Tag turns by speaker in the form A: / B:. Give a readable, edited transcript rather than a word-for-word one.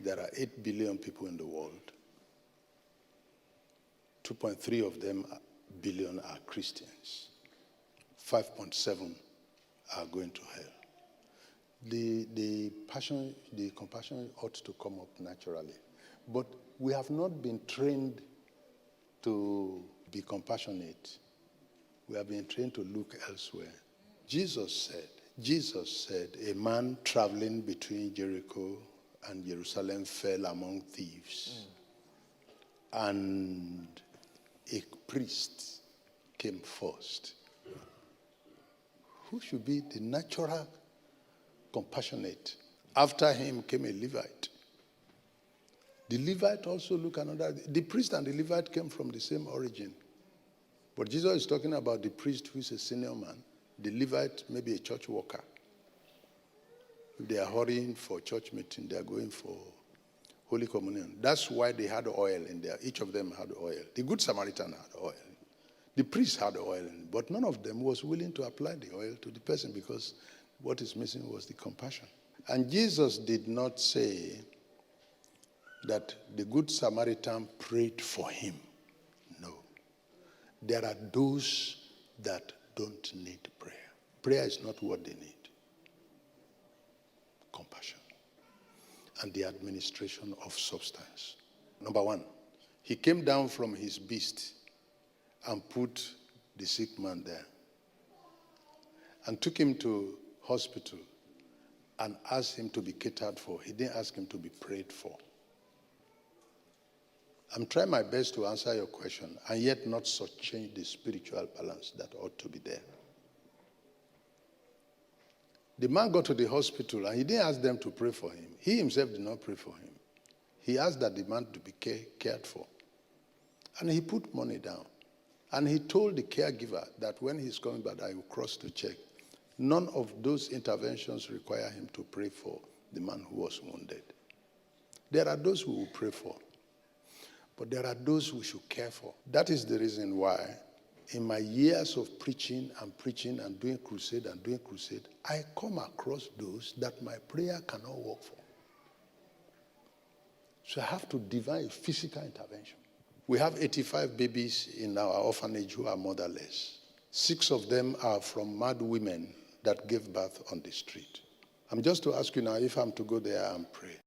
A: there are 8 billion people in the world. 2.3 of them billion are Christians. 5.7 are going to hell. The compassion ought to come up naturally. But we have not been trained to be compassionate. We have been trained to look elsewhere. Jesus said, a man traveling between Jericho and Jerusalem fell among thieves. And a priest came first. Who should be the natural compassionate? After him came a Levite. The Levite also look another. The priest and the Levite came from the same origin. But Jesus is talking about the priest who is a senior man. The Levite, maybe a church worker. If they are hurrying for church meeting, they are going for Holy Communion. That's why they had oil in there. Each of them had oil. The Good Samaritan had oil. The priest had oil, but none of them was willing to apply the oil to the person because what is missing was the compassion. And Jesus did not say that the Good Samaritan prayed for him. No. There are those that don't need prayer. Prayer is not what they need. Compassion. And the administration of substance. Number one, he came down from his beast and put the sick man there and took him to hospital and asked him to be catered for. He didn't ask him to be prayed for. I'm trying my best to answer your question and yet not change the spiritual balance that ought to be there. The man got to the hospital and he didn't ask them to pray for him. He himself did not pray for him. He asked that the man to be cared for. And he put money down. And he told the caregiver that when he's coming back, I will cross to check. None of those interventions require him to pray for the man who was wounded. There are those who will pray for, but there are those who should care for. That is the reason why in my years of preaching and doing crusade, I come across those that my prayer cannot work for. So I have to divine physical intervention. We have 85 babies in our orphanage who are motherless. 6 of them are from mad women that gave birth on the street. I'm just to ask you now if I'm to go there and pray.